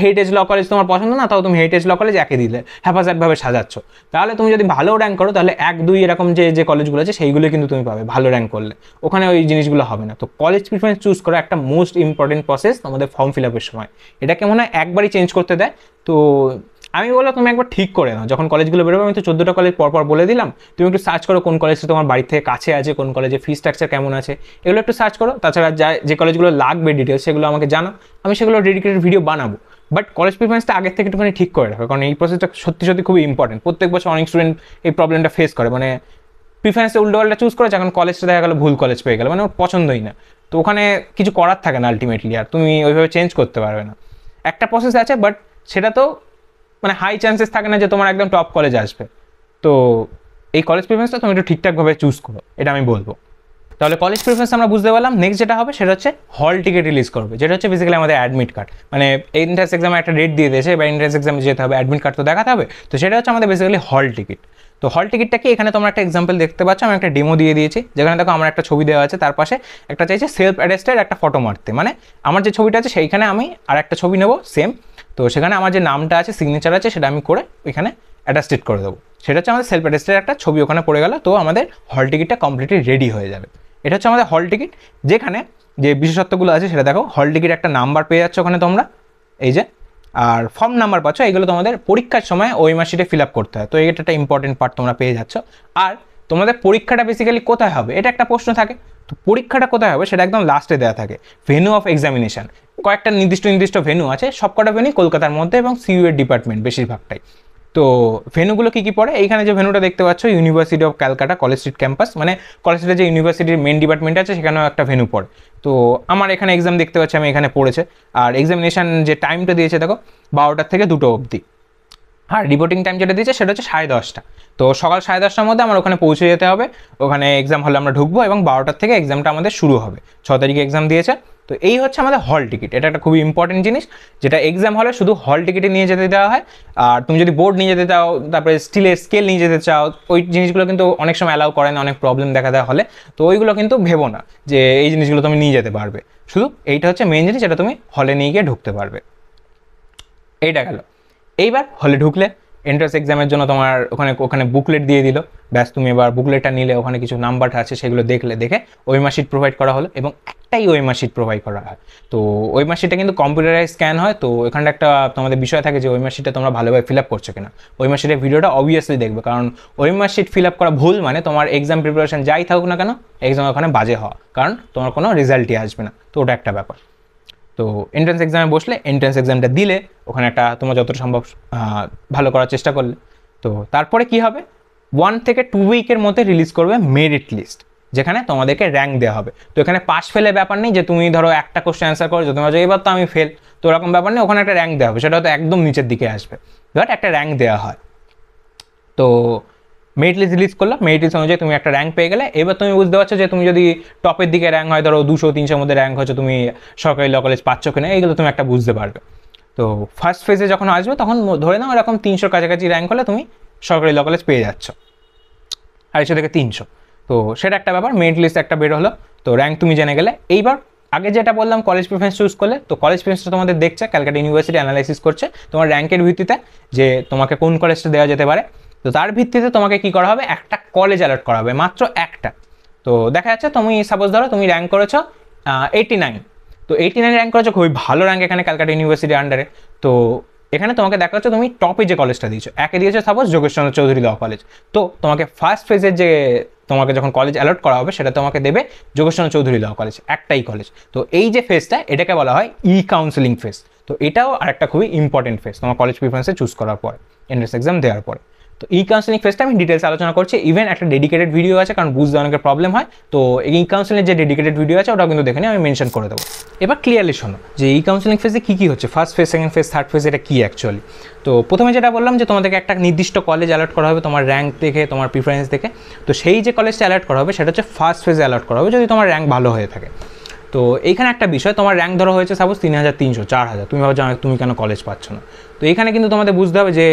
হেরিটেজ ল কলেজ তোমার পছন্দ না, তাও তুমি হেরিটেজ ল কলেজ 1-এ দিলে, হ্যাপাজার্টভাবে সাজাচ্ছ, তাহলে তুমি যদি ভালো র্যাঙ্ক করো তাহলে 1-2 এরকম যে কলেজগুলো আছে সেইগুলো কিন্তু তুমি পাবে ভালো র্যাঙ্ক করলে, ওখানে ওই জিনিসগুলো হবে না। তো কলেজ প্রিফারেন্স চুজ করা একটা মোস্ট ইম্পর্টেন্ট প্রসেস তোমাদের ফর্ম ফিল আপের সময়, এটাকে মনে হয় একবারই চেঞ্জ করতে দেয়। তো আমি বললাম তুমি একবার ঠিক করে নাও, যখন কলেজগুলো বেরোবে, আমি তো 14টা কলেজ পরপর বলে দিলাম, তুমি একটু সার্চ করো কোন কলেজটা তোমার বাড়ি থেকে কাছে আছে, কোন কলেজে ফি স্ট্রাকচার কেমন আছে, এগুলো একটু সার্চ করো। তাছাড়া যে কলেজগুলো লাগবে ডিটেলস সেগুলো আমাকে জানাও, আমি সেগুলো ডেডিকেটেড ভিডিও বানাবো। বাট কলেজ প্রিফারেন্সটা আগের থেকে একটুখানি ঠিক করে রাখো, কারণ এই প্রসেসটা সত্যি সত্যি খুবই ইম্পর্টেন্ট। প্রত্যেক বছর অনেক স্টুডেন্ট এই প্রবলেমটা ফেস করে, মানে প্রিফারেন্সে উল্টোপাল্টা চুজ করে, যখন কলেজটা দেখা গেলো ভুল কলেজ পেয়ে গেলো, মানে ওর পছন্দই না, তো ওখানে কিছু করার থাকে না আলটিমেটলি, আর তুমি ওইভাবে চেঞ্জ করতে পারবে না। একটা প্রসেস আছে, বাট সেটা তো মানে হাই চান্সেস থাকে না যে তোমার একদম টপ কলেজ আসবে। তো এই কলেজ প্রিফারেন্সটা তুমি একটু ঠিকঠাকভাবে চুজ করো, এটা আমি বলবো। তাহলে কলেজ প্রিফারেন্স আমরা বুঝতে পারলাম। নেক্সট যেটা হবে সেটা হচ্ছে হল টিকিট রিলিজ করবে, যেটা হচ্ছে বেসিক্যালি আমাদের অ্যাডমিট কার্ড। মানে এন্ট্রান্স এক্সামে একটা ডেট দিয়ে দিয়েছে, বা এন্ট্রান্স এক্সামে যেতে হবে, অ্যাডমিট কার্ড তো দেখাতে হবে, তো সেটা হচ্ছে আমাদের বেসিক্যালি হল টিকিট। তো হল টিকিটটা কি, এখানে তোমরা একটা এক্সাম্পল দেখতে পাচ্ছ, আমি একটা ডেমো দিয়ে দিয়েছি, যেখানে দেখো আমার একটা ছবি দেওয়া আছে, তার পাশে একটা চাইছে সেলফ অ্যাটেস্টেড একটা ফটো মারতে, মানে আমার যে ছবিটা আছে সেইখানে আমি আর একটা ছবি নেবো সেম, তো সেখানে আমার যে নামটা আছে, সিগনেচার আছে, সেটা আমি করে এখানে অ্যাটাস্টেড করে দেবো। সেটা হচ্ছে আমাদের সেলফ অ্যাটেস্টেড একটা ছবি ওখানে পড়ে গেল, তো আমাদের হল টিকিটটা কমপ্লিটলি রেডি হয়ে যাবে। এটা হচ্ছে আমাদের হল টিকিট, যেখানে যে বিশেষত্বগুলো আছে সেটা দেখো, হল টিকিট একটা নাম্বার পেয়ে যাচ্ছে ওখানে তোমরা, এই যে, আর ফর্ম নাম্বার পাচ্ছ, এইগুলো তোমাদের পরীক্ষার সময় ওই মার্কশিটে ফিল আপ করতে হয়। তো এটা একটা ইম্পর্টেন্ট পার্ট তোমরা পেয়ে যাচ্ছ। আর তোমাদের পরীক্ষাটা বেসিক্যালি কোথায় হবে, এটা একটা প্রশ্ন থাকে। তো পরীক্ষাটা কোথায় হবে সেটা একদম লাস্টে দেওয়া থাকে, ভেন্যু অফ এক্সামিনেশন। কয়েকটা নির্দিষ্ট ভেন্যু আছে, সবকটা ভেন্যু কলকাতার মধ্যে, এবং সিইউ এর ডিপার্টমেন্ট বেশিরভাগটাই। তো ভেন্যুগুলো কী কী পড়ে, এইখানে যে ভেন্যুটা দেখতে পাচ্ছ, university of Calcutta college street campus, মানে কলেজ স্ট্রিটের যে ইউনিভার্সিটির মেন ডিপার্টমেন্ট আছে সেখানেও একটা ভেন্যু পড়ে। তো আমার এখানে এক্সাম দেখতে পাচ্ছি, আমি এখানে পড়েছে। আর এক্সামিনেশন যে টাইমটা দিয়েছে দেখো, 12টা থেকে 2টো অবধি। আর রিপোর্টিং টাইম যেটা দিয়েছে সেটা হচ্ছে 10:30। তো সকাল 10:30টার মধ্যে আমার ওখানে পৌঁছে যেতে হবে, ওখানে এক্সাম হলে আমরা ঢুকবো, এবং 12টার থেকে এক্সামটা আমাদের শুরু হবে। 6 তারিখে এক্সাম দিয়েছে। তো এই হচ্ছে আমাদের হল টিকিট, এটা একটা খুবই ইম্পর্টেন্ট জিনিস, যেটা এক্সাম হলে শুধু হল টিকিটে নিয়ে যেতে দেওয়া হয়। আর তুমি যদি বোর্ড নিয়ে যেতে চাও, তারপরে স্টিলের স্কেল নিয়ে যেতে চাও, ওই জিনিসগুলো কিন্তু অনেক সময় অ্যালাউ করে না, অনেক প্রবলেম দেখা দেওয়া হলে। তো ওইগুলো কিন্তু ভেবো না যে এই জিনিসগুলো তুমি নিয়ে যেতে পারবে, শুধু এইটা হচ্ছে মেন জিনিস যেটা তুমি হলে নিয়ে গিয়ে ঢুকতে পারবে। এইটা গেল। এইবার হলে ঢুকলে এন্ট্রান্স এক্সামের জন্য তোমার ওখানে বুকলেট দিয়ে দিল, ব্যাস তুমি এবার বুকলেটটা নিলে, ওখানে কিছু নাম্বার আছে সেগুলো দেখে ওএমআর শিট প্রোভাইড করা হলো, এবং একটাই ওএমআর শিট প্রোভাইড করা হয়। তো ওএমআর শিটটা কিন্তু কম্পিউটারাইজ স্ক্যান হয়। তো এখানটা একটা তোমাদের বিষয় থাকে যে ওএমআর শিটটা তোমরা ভালোভাবে ফিল আপ করছো কিনা। ওএমআর শিটের ভিডিওটা অবভিয়াসলি দেখবে, কারণ ওএমআর শিট ফিল আপ করা ভুল মানে তোমার এক্সাম প্রিপারেশন যাই থাকুক না কেন, এক্সাম ওখানে বাজে হওয়া, কারণ তোমার কোনো রেজাল্টই আসবে না। তো ওটা একটা ব্যাপার। তো এন্ট্রান্স এক্সামে বসলে, এন্ট্রান্স এক্সামটা দিলে, ওখানে একটা তোমরা যতটা সম্ভব ভালো করার চেষ্টা করলে, তো তারপরে কি হবে, 1 থেকে 2 উইকের মধ্যে রিলিজ করবে মেরিট লিস্ট, যেখানে তোমাদেরকে র্যাঙ্ক দেওয়া হবে। তো এখানে পাস ফেলের ব্যাপার নেই যে তুমি ধরো একটা কোশ্চেন অ্যান্সার করো, যদি তোমার এবার তো আমি ফেল, তো ওরকম ব্যাপার নেই, ওখানে একটা র্যাঙ্ক দেওয়া হবে, সেটা হয়তো একদম নিচের দিকে আসবে, বাট একটা র্যাঙ্ক দেওয়া হয়। তো মেরিট লিস্ট রিলিজ করলো, মেরিট লিস্ট অনুযায়ী তুমি একটা র্যাঙ্ক পেয়ে গেলে। এবার তুমি বুঝতে পারছো যে তুমি যদি টপের দিকে র্যাঙ্ক হয়, ধরো 200-300 মধ্যে র্যাঙ্ক হচ্ছে, তুমি সরকারি ল কলেজ পাচ্ছ কিনা, এইগুলো তুমি একটা বুঝতে পারবে। তো ফার্স্ট ফেজে যখন আসবে, তখন ধরে নাও এরকম 300 কাছাকাছি র্যাঙ্ক হলে তুমি সরকারি ল কলেজ পেয়ে যাচ্ছ, 250 থেকে 300। তো সেটা একটা ব্যাপার, মেরিট লিস্ট একটা বের হলো, তো র্যাঙ্ক তুমি জেনে গেলে। এইবার আগে যেটা বললাম কলেজ প্রিফারেন্স চুজ করলে, তো কলেজ প্রিফারেন্সটা তোমাদের দেখছে ক্যালকাটা ইউনিভার্সিটি অ্যানালাইসিস করছে তোমার র্যাঙ্কের ভিত্তিতে যে তোমাকে কোন কলেজটা দেওয়া যেতে পারে। তো তার ভিত্তিতে তোমাকে কি করা হবে, একটা কলেজ অ্যালট করা হবে, মাত্র একটা। তো দেখা যাচ্ছে তুমি সাপোজ ধরো তুমি র্যাঙ্ক করেছো 89, তো 89 র্যাঙ্ক করেছো, খুবই ভালো র্যাঙ্ক এখানে ক্যালকাটা ইউনিভার্সিটির আন্ডারে। তো এখানে তোমাকে দেখা যাচ্ছে তুমি টপে যে কলেজটা দিয়েছো, একে দিয়েছো suppose Jogeshchandra Chowdhury law college, তো তোমাকে ফার্স্ট ফেজের যে তোমাকে যখন কলেজ অ্যালট করা হবে সেটা তোমাকে দেবে যোগেশচন্দ্র চৌধুরী ল কলেজ, একটাই কলেজ। তো এই যে ফেজটা এটাকে বলা হয় ই কাউন্সেলিং ফেজ। তো এটাও আরেকটা খুবই ইম্পর্টেন্ট ফেজ তোমার কলেজ প্রিফারেন্সে চুজ করার পরে, এন্ট্রান্স এক্সাম দেওয়ার পরে। তো ই কাউন্সেলিং ফেজটা আমি ডিটেলস আলোচনা করছি, ইভেন একটা ডেডিকেটেড ভিডিও আছে, কারণ বুঝতে অনেকের প্রবলেম হয়। তো এই কাউন্সেলিং যে ডেডিকেটেড ভিডিও আছে ওটাও কিন্তু দেখে নিয়ে আমি মেনশন করে দেবো। এবার ক্লিয়ারলি শোনো যে এই কাউন্সেলিং ফেজে কী কী হচ্ছে, first phase, second phase, third phase, এটা কী অ্যাকচুয়ালি। তো প্রথমে যেটা বললাম যে তোমাদেরকে একটা নির্দিষ্ট কলেজ অ্যালট করা হবে তোমার র্যাঙ্ক দেখে, তোমার প্রিফারেন্স দেখে। তো সেই যে কলেজটা অ্যালট করা হবে সেটা হচ্ছে ফার্স্ট ফেজে অ্যালট করা হবে যদি তোমার র্যাঙ্ক ভালো হয়ে থাকে। তো এইখানে একটা বিষয়, তোমার র্যাঙ্ক ধরো হয়েছে সাপোজ 3300, 4000, তুমি ভাবছো তুমি কেন কলেজ পাচ্ছ না। তো এইখানে কিন্তু তোমাদের বুঝতে হবে যে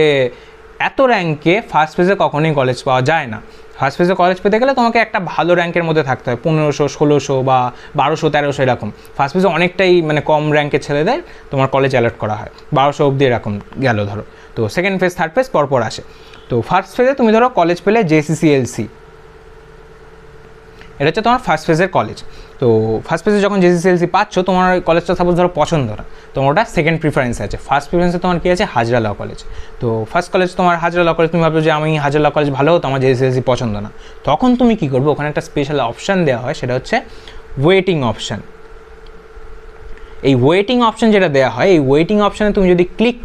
এত র্যাঙ্কে ফার্স্ট ফেজে কখনোই কলেজ পাওয়া যায় না। ফার্স্ট ফেজে কলেজ পেতে গেলে তোমাকে একটা ভালো র্যাঙ্কের মধ্যে থাকতে হয়, 1500, 1600 বা 1200, 1300 এরকম। ফার্স্ট ফেজে অনেকটাই মানে কম র্যাঙ্কের ছেলেদের তোমার কলেজ অ্যালট করা হয়, 1200 অবধি এরকম গেল ধরো। তো সেকেন্ড ফেজ, থার্ড ফেজ পরপর আসে। তো ফার্স্ট ফেজে তুমি ধরো কলেজ পেলে জেসিসিএলসি, এটা হচ্ছে তোমার ফার্স্ট ফেজের কলেজ। তো ফার্স্ট ফেজে যখন জেসিসিএলসি পাচ্ছ, তোমার কলেজটা সাপোজ ধরো পছন্দ না, তোমার ওটা সেকেন্ড প্রিফারেন্স আছে। ফার্স্ট প্রিফারেন্সে তোমার কী আছে, হাজরা ল কলেজ। তো ফার্স্ট কলেজ তোমার হাজরা ল কলেজ, তুমি ভাবছো যে আমি হাজরা ল কলেজ ভালো হতো, আমার জেসিসিএলসি পছন্দ না। তখন তুমি কী করবে, ওখানে একটা স্পেশাল অপশান দেওয়া হয়, সেটা হচ্ছে ওয়েটিং অপশান। এই ওয়েটিং অপশান যেটা দেওয়া হয়, এই ওয়েটিং অপশানে তুমি যদি ক্লিক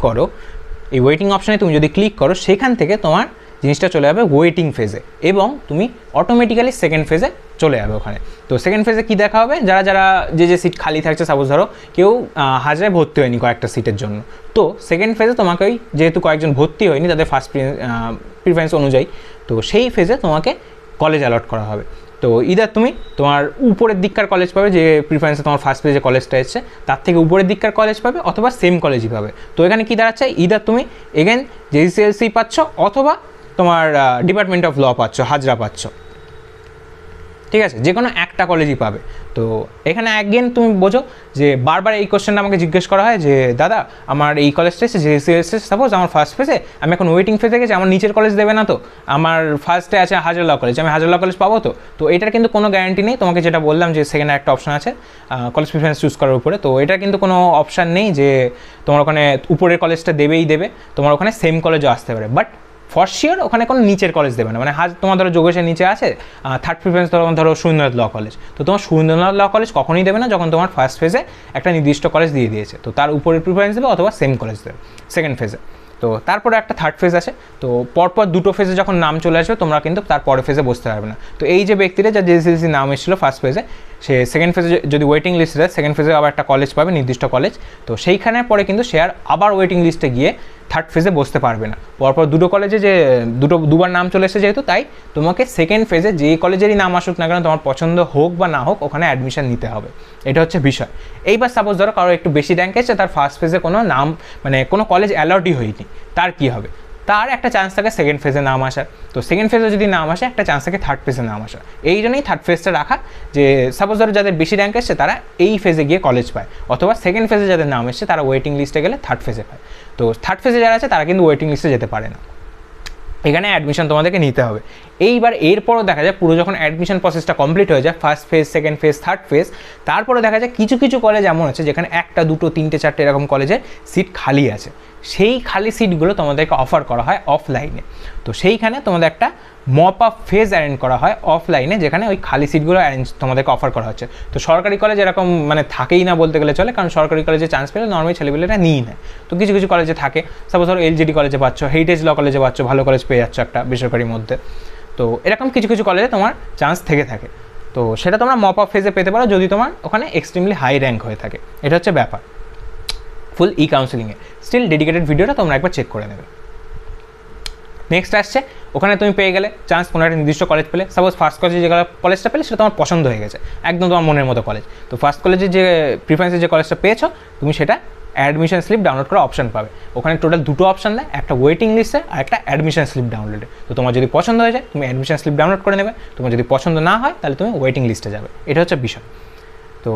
করো, সেখান থেকে তোমার জিনিসটা চলে যাবে ওয়েটিং ফেজে, এবং তুমি অটোমেটিক্যালি সেকেন্ড ফেজে চলে যাবে ওখানে। তো সেকেন্ড ফেজে কী দেখা হবে, যারা যে সিট খালি থাকছে, সাপোজ ধরো কেউ হাজারে ভর্তি হয়নি কয়েকটা সিটের জন্য, তো সেকেন্ড ফেজে তোমাকে ওই যেহেতু কয়েকজন ভর্তি হয়নি তাদের ফার্স্ট প্রিফারেন্স অনুযায়ী, তো সেই ফেজে তোমাকে কলেজ অ্যালট করা হবে। তো ইদার তুমি তোমার উপরের দিককার কলেজ পাবে, যে প্রিফারেন্সে তোমার ফার্স্ট পেজে কলেজটা এসছে তার থেকে উপরের দিককার কলেজ পাবে, অথবা সেম কলেজই পাবে। তো এখানে কী দাঁড়াচ্ছে, ইদার তুমি এগেন জেসিসিএলসি পাচ্ছ, অথবা তোমার ডিপার্টমেন্ট অফ ল পাচ্ছ, হাজরা পাচ্ছ, ঠিক আছে, যে কোনো একটা কলেজই পাবে। তো এখানে অ্যাগেন তুমি বোঝো যে বারবার এই কোশ্চেনটা আমাকে জিজ্ঞেস করা হয় যে দাদা আমার এই কলেজটা এসেছে জেসিএলসি, সাপোজ আমার ফার্স্ট ফেজে, আমি এখন ওয়েটিং ফেজে গেছি, আমার নিচের কলেজ দেবে না তো, আমার ফার্স্টে আছে হাজার ল কলেজ, আমি হাজার ল কলেজ পাবো তো। তো এটার কিন্তু কোনো গ্যারান্টি নেই, তোমাকে যেটা বললাম যে সেকেন্ডে একটা অপশন আছে কলেজ প্রিফারেন্স চুজ করার উপরে, তো এটার কিন্তু কোনো অপশান নেই যে তোমার ওখানে উপরের কলেজটা দেবেই দেবে, তোমার ওখানে সেম কলেজও আসতে পারে, বাট ফর শিওর ওখানে কোনো নিচের কলেজ দেবে না। মানে তোমার ধরো যোগেশের নিচে আছে থার্ড প্রিফারেন্স, ধরো সুরেন্দ্রনাথ ল কলেজ, তো তোমার সুরেন্দ্রনাথ ল কলেজ কখনোই দেবে না যখন তোমার ফার্স্ট ফেজে একটা নির্দিষ্ট কলেজ দিয়ে দিয়েছে, তো তার উপরের প্রিফারেন্স দেবে অথবা সেম কলেজ দেবে সেকেন্ড ফেজে। তো তারপরে একটা থার্ড ফেজ আছে, তো পরপর দুটো ফেজে যখন নাম চলে আসবে তোমরা কিন্তু তার পরের ফেজে বসতে পারবে না। তো এই যে ব্যক্তিরা যা জেসিসিএলসি নাম এসেছিলো ফার্স্ট ফেজে, সে সেকেন্ড ফেজে যদি ওয়েটিং লিস্টে যায়, সেকেন্ড ফেজে আবার একটা কলেজ পাবে, নির্দিষ্ট কলেজ, তো সেইখানে পরে কিন্তু সে আর আবার ওয়েটিং লিস্টে গিয়ে থার্ড ফেজে বসতে পারবে না। পরপর দুটো কলেজে যে দুবার নাম চলে এসেছে যেহেতু, তাই তোমাকে সেকেন্ড ফেজে যে কলেজেরই নাম আসুক না কেন, তোমার পছন্দ হোক বা না হোক, ওখানে অ্যাডমিশন নিতে হবে, এটা হচ্ছে বিষয়। এইবার সাপোজ ধরো কারো একটু বেশি র্যাঙ্ক এসেছে, তার ফার্স্ট ফেজে কোনো নাম মানে কোনো কলেজ অ্যালটই হয়নি, তার কী হবে, তার একটা চান্স থাকে সেকেন্ড ফেজে নাম আসার। তো সেকেন্ড ফেজে যদি নাম আসে, একটা চান্স থাকে থার্ড ফেজে নাম আসার। এই জন্যই থার্ড ফেজটা রাখা, যে সাপোজ ধরো যাদের বেশি র্যাঙ্ক এসছে তারা এই ফেজে গিয়ে কলেজ পায়, অথবা সেকেন্ড ফেজে যাদের নাম এসছে তারা ওয়েটিং লিস্টে গেলে থার্ড ফেজে পায়। তো থার্ড ফেজে যারা আছে তারা কিন্তু ওয়েটিং লিস্টে যেতে পারে না, এখানে অ্যাডমিশন তোমাদেরকে নিতে হবে। এইবার এরপরও দেখা যায় পুরো যখন অ্যাডমিশন প্রসেসটা কমপ্লিট হয়ে যায়, first phase, second phase, third phase, তারপরে দেখা যায় কিছু কিছু কলেজ এমন আছে যেখানে একটা, দুটো, তিনটে, চারটে এরকম কলেজের সিট খালি আছে, সেই খালি সিটগুলো তোমাদেরকে অফার করা হয় অফলাইনে। তো সেইখানে তোমাদের একটা মপ আপ ফেজ অ্যারেঞ্জ করা হয় অফলাইনে, যেখানে ওই খালি সিটগুলো তোমাদেরকে অফার করা হচ্ছে। তো সরকারি কলেজ এরকম মানে থাকেই না বলতে গেলে চলে, কারণ সরকারি কলেজে চান্স পেলে নর্মালি ছেলেপেলেরা নিয়ে নেয়। তো কিছু কিছু কলেজে থাকে, সাপোজ ধরো এলজিডি কলেজে পাচ্ছ, হেরিটেজ ল কলেজে পাচ্ছ, ভালো কলেজ পেয়ে যাচ্ছ একটা বেসরকারির মধ্যে। তো এরকম কিছু কিছু কলেজে তোমার চান্স থেকে থাকে, তো সেটা তোমরা মপ আপ ফেজে পেতে পারো যদি তোমার ওখানে এক্সট্রিমলি হাই র্যাঙ্ক হয়ে থাকে। এটা হচ্ছে ব্যাপার ফুল ই কাউন্সিলিংয়ে। স্টিল ডেডিকেটেড ভিডিওটা তোমরা একবার চেক করে নেবে। নেক্সট আসছে, ওখানে তুমি পেয়ে গেলে চান্স কোনো একটা নির্দিষ্ট কলেজ পেলে, সাপোজ ফার্স্ট কলেজে যে কলেজটা পেলে সেটা তোমার পছন্দ হয়ে গেছে, একদম তোমার মনের মতো কলেজ। তো ফার্স্ট কলেজে যে প্রিফারেন্সে যে কলেজটা পেয়েছো, তুমি সেটা অ্যাডমিশন স্লিপ ডাউনলোড করার অপশন পাবে। ওখানে টোটাল দুটো অপশন দেয়, একটা ওয়েটিং লিস্টে আর একটা অ্যাডমিশন স্লিপ ডাউনলোডে। তো তোমার যদি পছন্দ হয়ে যায় তুমি অ্যাডমিশন স্লিপ ডাউনলোড করে নেবে, তোমার যদি পছন্দ না হয় তাহলে তুমি ওয়েটিং লিস্টে যাবে, এটা হচ্ছে বিষয়। তো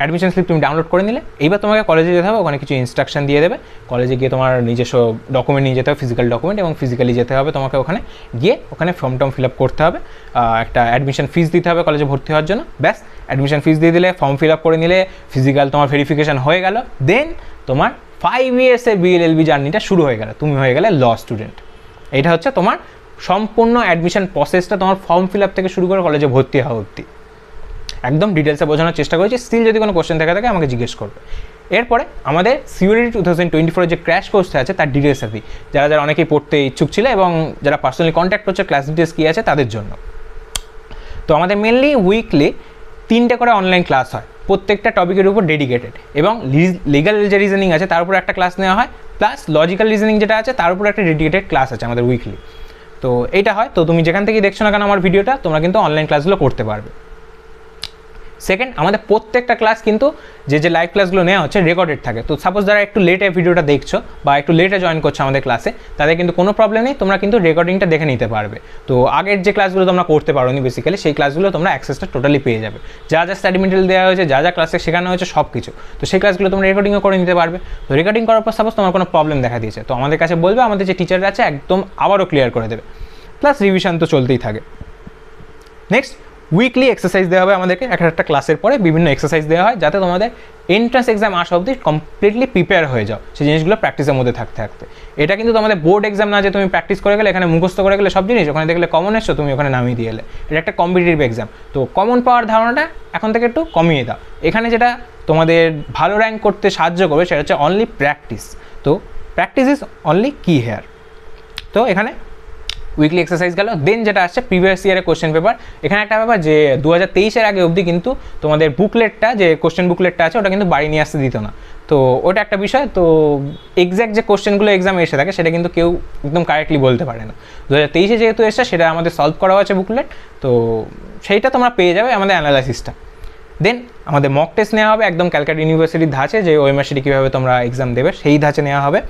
অ্যাডমিশন স্লিপ তুমি ডাউনলোড করে নিলে, এইবার তোমাকে কলেজে যেতে হবে, ওখানে কিছু ইনস্ট্রাকশন দিয়ে দেবে, কলেজে গিয়ে তোমার নিজস্ব ডকুমেন্ট নিয়ে যেতে হবে, ফিজিক্যাল ডকুমেন্ট, এবং ফিজিক্যালি যেতে হবে তোমাকে ওখানে গিয়ে ওখানে ফর্ম টর্ম ফিল আপ করতে হবে, একটা অ্যাডমিশন ফিস দিতে হবে কলেজে ভর্তি হওয়ার জন্য, ব্যাস অ্যাডমিশন ফিস দিয়ে দিলে, ফর্ম ফিল আপ করে নিলে, ফিজিক্যাল তোমার ভেরিফিকেশন হয়ে গেল, দেন তোমার 5 ইয়ার্সের বিএলএলবি জার্নিটা শুরু হয়ে গেল, তুমি হয়ে গেলে ল স্টুডেন্ট। এটা হচ্ছে তোমার সম্পূর্ণ অ্যাডমিশন প্রসেসটা, তোমার ফর্ম ফিল আপ থেকে শুরু করে কলেজে ভর্তি হওয়া অবধি একদম ডিটেলসে বোঝানোর চেষ্টা করেছি। স্টিল যদি কোনো কোশ্চেন থাকে আমাকে জিজ্ঞেস করবে। এরপরে আমাদের সিউরিটি 2024 যে ক্র্যাশ কোর্সটা আছে তার ডিটেলস আছে, যারা যারা অনেকেই পড়তে ইচ্ছুক ছিল এবং যারা পার্সোনালি কন্ট্যাক্ট করছে ক্লাস ডিটেলস কী আছে তাদের জন্য। তো আমাদের মেনলি উইকলি 3টে করে অনলাইন ক্লাস হয়, প্রত্যেকটা টপিকের উপর ডেডিকেটেড, এবং লিগাল যে রিজনিং আছে তার উপর একটা ক্লাস নেওয়া হয়, প্লাস লজিক্যাল রিজনিং যেটা আছে তার উপর একটা ডেডিকেটেড ক্লাস আছে আমাদের উইকলি। তো এইটা হয়, তো তুমি যেখান থেকেই দেখছো না কেন আমার ভিডিওটা, তোমরা কিন্তু অনলাইন ক্লাসগুলো করতে পারবে। সেকেন্ড, আমাদের প্রত্যেকটা ক্লাস কিন্তু যে লাইভ ক্লাসগুলো নেওয়া হচ্ছে রেকর্ডেড থাকে। তো সাপোজ যারা একটু লেটে ভিডিওটা দেখছো বা একটু লেটে জয়েন করছো আমাদের ক্লাসে, তাদের কিন্তু কোনো প্রবলেম নেই, তোমরা কিন্তু রেকর্ডিংটা দেখে নিতে পারবে। তো আগের যে ক্লাসগুলো তোমরা করতে পারো নি বেসিক্যালি, সেই ক্লাসগুলো তোমরা অ্যাক্সেসটা টোটালি পেয়ে যাবে, যা যা স্টাডি মেটেরিয়াল দেওয়া হয়েছে, যা যা ক্লাসে শেখানো হয়েছে সব কিছু। তো সেই ক্লাসগুলো তোমরা রেকর্ডিংও করে নিতে পারবে। তো রেকর্ডিং করার পর সাপোজ তোমার কোনো প্রবলেম দেখা দিয়েছে, তো আমাদের কাছে বলবে, আমাদের যে টিচাররা আছে একদম আবারও ক্লিয়ার করে দেবে, প্লাস রিভিশন তো চলতেই থাকে। নেক্সট, উইকলি এক্সারসাইজ দেওয়া হবে আমাদেরকে, একটা ক্লাসের পরে বিভিন্ন এক্সারসাইজ দেওয়া হয়, যাতে তোমাদের এন্ট্রান্স এক্সাম আসা অবধি কমপ্লিটলি প্রিপেয়ার হয়ে যাও সেই জিনিসগুলো প্র্যাকটিসের মধ্যে থাকতে থাকতে। এটা কিন্তু তোমাদের বোর্ড এক্সাম না যে তুমি প্র্যাকটিস করে গেলে, এখানে মুখস্থ করে গেলে সব জিনিস, ওখানে দেখলে কমন এসছো তুমি ওখানে নামিয়ে দিয়ে এলে। এটা একটা কম্পিটিটিভ এক্সাম, তো কমন পাওয়ার ধারণাটা এখন থেকে একটু কমিয়ে দাও। এখানে যেটা তোমাদের ভালো র্যাঙ্ক করতে সাহায্য করবে সেটা হচ্ছে অনলি প্র্যাকটিস। তো প্র্যাকটিস ইজ অনলি কি হেয়ার। তো এখানে উইকলি এক্সারসাইজ গেল। দেন যেটা আসছে প্রিভিয়াস ইয়ারের কোশ্চেন পেপার। এখানে একটা ব্যাপার যে 2023-এর আগে অবধি কিন্তু তোমাদের বুকলেটটা, যে কোশ্চেন বুকলেটটা আছে, ওটা কিন্তু বাড়ি নিয়ে আসতে দিত না। তো ওটা একটা বিষয়। তো এক্স্যাক্ট যে কোশ্চেনগুলো এক্সামে এসে থাকে সেটা কিন্তু কেউ একদম কারেক্টলি বলতে পারে না। 2023-এ যেহেতু এসছে সেটা আমাদের সলভ করা হয়েছে বুকলেট, তো সেইটা তোমরা পেয়ে যাবে আমাদের অ্যানালাইসিসটা। দেন আমাদের মক টেস্ট নেওয়া হবে একদম ক্যালকাটা ইউনিভার্সিটির ধাঁচে, যে ওএমআরসিটি কীভাবে তোমরা এক্সাম দেবে সেই ধাঁচে নেওয়া হবে।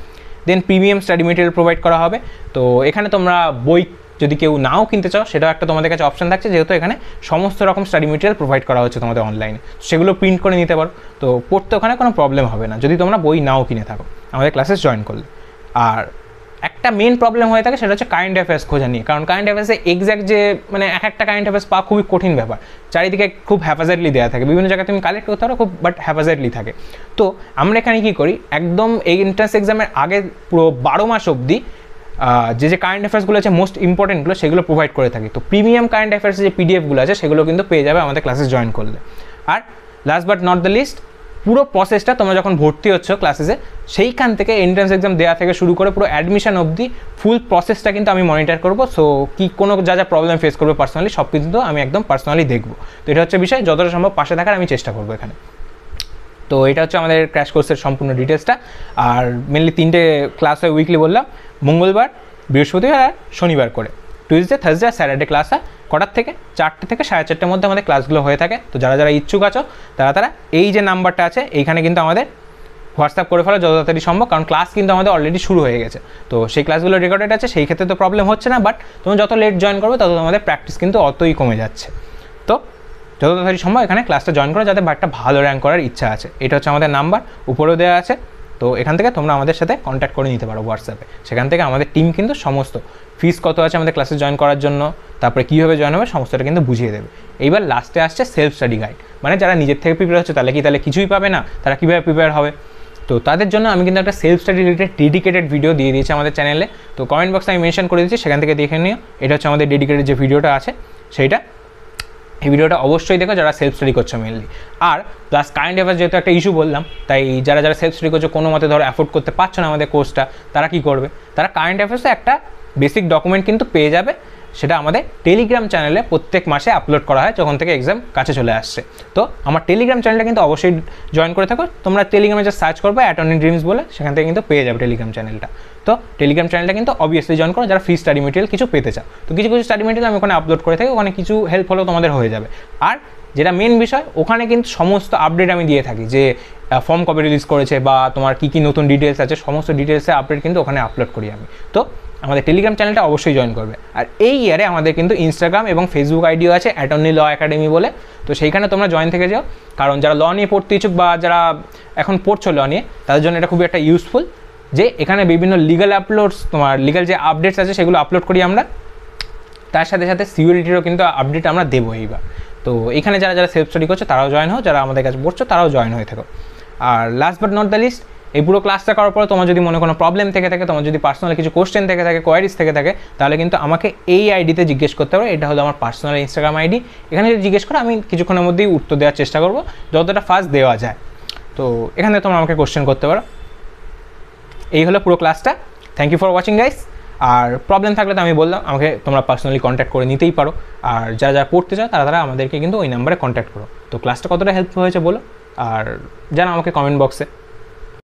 দেন প্রিমিয়াম স্টাডি মেটেরিয়াল প্রোভাইড করা হবে। তো এখানে তোমরা বই যদি কেউ নাও কিনতে চাও সেটাও একটা তোমাদের কাছে অপশন থাকছে, যেহেতু এখানে সমস্ত রকম স্টাডি মেটেরিয়াল প্রোভাইড করা হচ্ছে তোমাদের অনলাইনে, সেগুলো প্রিন্ট করে নিতে পারো। তো পড়তে ওখানে কোনো প্রবলেম হবে না যদি তোমরা বই নাও কিনে থাকো আমাদের ক্লাসে জয়েন করলে। আর একটা মেন প্রবলেম হয়ে থাকে সেটা হচ্ছে কারেন্ট অ্যাফেয়ার্স খোঁজা নিয়ে, কারণ কারেন্ট অ্যাফেয়ার্সে এক্স্যাক্ট যে মানে একটা কারেন্ট অ্যাফেয়ার্স পাওয়া খুবই কঠিন ব্যাপার, চারিদিকে খুব হ্যাফাজার্ডলি দেওয়া থাকে, বিভিন্ন জায়গায় তুমি কালেক্ট করতে পারো খুব, বাট হ্যাফাজার্ডলি থাকে। তো আমরা এখানে কী করি, একদম এই এন্ট্রান্স এক্সামের আগে পুরো 12 মাস অবধি যে কারেন্ট অ্যাফেয়ার্সগুলো আছে মোস্ট ইম্পর্টেন্টগুলো সেগুলো প্রোভাইড করে থাকি। তো প্রিমিয়াম কারেন্ট অ্যাফেয়ার্সের যে পিডিএফগুলো আছে সেগুলো কিন্তু পেয়ে যাবে আমাদের ক্লাসে জয়েন করলে। আর last but not the least, পুরো প্রসেসটা তোমরা যখন ভর্তি হচ্ছ ক্লাসেসে, সেইখান থেকে এন্ট্রান্স এক্সাম দেওয়া থেকে শুরু করে পুরো অ্যাডমিশন অবধি ফুল প্রসেসটা কিন্তু আমি মনিটর করবো। সো কি কোনো যা যা প্রবলেম ফেস করবে পার্সোনালি সব কিছু তো আমি একদম পার্সোনালি দেখবো। তো এটা হচ্ছে বিষয়, যতটা সম্ভব পাশে থাকার আমি চেষ্টা করবো এখানে। তো এটা হচ্ছে আমাদের ক্র্যাশ কোর্সের সম্পূর্ণ ডিটেলসটা। আর মেনলি 3টে ক্লাস হয় উইকলি বললাম, মঙ্গলবার, বৃহস্পতিবার আর শনিবার করে। টিউসডে, থার্সডে আর স্যাটারডে ক্লাস হয় কটার থেকে 4টে থেকে 4:30-র মধ্যে আমাদের ক্লাসগুলো হয়ে থাকে। তো যারা যারা ইচ্ছুক আছো তারা এই যে নাম্বারটা আছে এইখানে কিন্তু আমাদের হোয়াটসঅ্যাপ করে ফেলো যত তাড়াতাড়ি সম্ভব, কারণ ক্লাস কিন্তু আমাদের অলরেডি শুরু হয়ে গেছে। তো সেই ক্লাসগুলো রেকর্ডেড আছে, সেই ক্ষেত্রে তো প্রবলেম হচ্ছে না, বাট তুমি যত লেট জয়েন করবে তত আমাদের প্র্যাকটিস কিন্তু অতই কমে যাচ্ছে। তো যত তাড়াতাড়ি সম্ভব এখানে ক্লাসটা জয়েন করো, যাতে একটা ভালো র্যাঙ্ক করার ইচ্ছা আছে। এটা হচ্ছে আমাদের নাম্বার, উপরেও দেওয়া আছে। তো এখান থেকে তোমরা আমাদের সাথে কন্ট্যাক্ট করে নিতে পারো হোয়াটসঅ্যাপে। সেখান থেকে আমাদের টিম কিন্তু সমস্ত ফিস কত আছে আমাদের ক্লাসে জয়েন করার জন্য, তারপরে কীভাবে জয়েন হবে সমস্তটা কিন্তু বুঝিয়ে দেবে। এইবার লাস্টে আসছে সেলফ স্টাডি গাইড, মানে যারা নিজের থেকে প্রিপেয়ার হচ্ছে তাহলে কিছুই পাবে না, তারা কীভাবে প্রিপেয়ার হবে। তো তাদের জন্য আমি কিন্তু একটা self study related dedicated video দিয়ে দিয়েছি আমাদের চ্যানেলে। তো কমেন্ট বক্সে আমি মেনশন করে দিচ্ছি, সেখান থেকে দেখে নিও। এটা হচ্ছে আমাদের ডেডিকেটেড যে ভিডিওটা আছে সেইটা, এই ভিডিওটা অবশ্যই দেখো যারা সেলফ স্টাডি করছো মেনলি। আর প্লাস কারেন্ট অ্যাফেয়ার্স যেহেতু একটা ইস্যু বললাম, তাই যারা যারা সেলফ স্টাডি করছো কোনো মতে ধরো অ্যাফোর্ড করতে পারছো না আমাদের কোর্সটা, তারা কী করবে, তারা কারেন্ট অ্যাফেয়ার্সে একটা বেসিক ডকুমেন্ট কিন্তু পেয়ে যাবে। সেটা আমাদের টেলিগ্রাম চ্যানেলে প্রত্যেক মাসে আপলোড করা হয় যখন থেকে এক্সাম কাছে চলে আসছে। তো আমার টেলিগ্রাম চ্যানেলটা কিন্তু অবশ্যই জয়েন করে থাকো। তোমরা টেলিগ্রামে যে সার্চ করবে অ্যাটর্নি ড্রিমস বলে, সেখান থেকে কিন্তু পেয়ে যাবে টেলিগ্রাম চ্যানেলটা। তো টেলিগ্রাম চ্যানেলটা কিন্তু অবভিয়াসলি জয়েন করো যারা ফ্রি স্টাডি মেটেরিয়াল কিছু পেতে চাও। তো কিছু কিছু স্টাডি মেটেরিয়াল আমি ওখানে আপলোড করে থাকি, ওখানে কিছু হেল্প হলেও তোমাদের হয়ে যাবে। আর যেটা মেন বিষয়, ওখানে কিন্তু সমস্ত আপডেট আমি দিয়ে থাকি, যে ফর্ম কবে রিলিজ করেছে বা তোমার কী কী নতুন ডিটেলস আছে, সমস্ত ডিটেলসে আপডেট কিন্তু ওখানে আপলোড করি আমি। তো আমাদের টেলিগ্রাম চ্যানেলটা অবশ্যই জয়েন করবে। আর এই ইয়ারে আমাদের কিন্তু ইনস্টাগ্রাম এবং ফেসবুক আইডিও আছে অ্যাটর্নি ল একাডেমি বলে, তো সেইখানে তোমরা জয়েন থেকে যাও, কারণ যারা ল নিয়ে পড়তে ইচ্ছুক বা যারা এখন পড়ছো ল নিয়ে তাদের জন্য এটা খুবই একটা ইউজফুল, যে এখানে বিভিন্ন লিগাল আপলোডস, তোমার লিগাল যে আপডেটস আছে সেগুলো আপলোড করি আমরা, তার সাথে সাথে সিকিউরিটিরও কিন্তু আপডেট আমরা দেবো এইবার। তো এখানে যারা যারা সেলফ স্টাডি করছো তারাও জয়েন হও, যারা আমাদের কাছে পড়ছো তারাও জয়েন হয়ে থাকো। আর last but not the least, এই পুরো ক্লাসটা করার পরে তোমার যদি মনে কোনো প্রবলেম থেকে থাকে, তোমার যদি পার্সোনাল কিছু কোশ্চেন থেকে থাকে, কোয়ারিজ থেকে থাকে, তাহলে কিন্তু আমাকে এই আইডিতে জিজ্ঞেস করতে পারো। এটা হলো আমার পার্সোনাল ইনস্টাগ্রাম আইডি। এখানে যদি জিজ্ঞেস করো আমি কিছুক্ষণের মধ্যেই উত্তর দেওয়ার চেষ্টা করবো, যতটা ফাস্ট দেওয়া যায়। তো এখানে তোমরা আমাকে কোশ্চেন করতে পারো। এই হলো পুরো ক্লাসটা। Thank you for watching guys. আর প্রবলেম থাকলে তো আমি বললাম আমাকে তোমরা পার্সোনালি কন্ট্যাক্ট করে নিতেই পারো। আর যারা যারা পড়তে চাও তারা আমাদেরকে কিন্তু ওই নাম্বারে কন্ট্যাক্ট করো। তো ক্লাসটা কতটা হেল্পফুল হয়েছে বলো, আর জানাও আমাকে কমেন্ট বক্সে।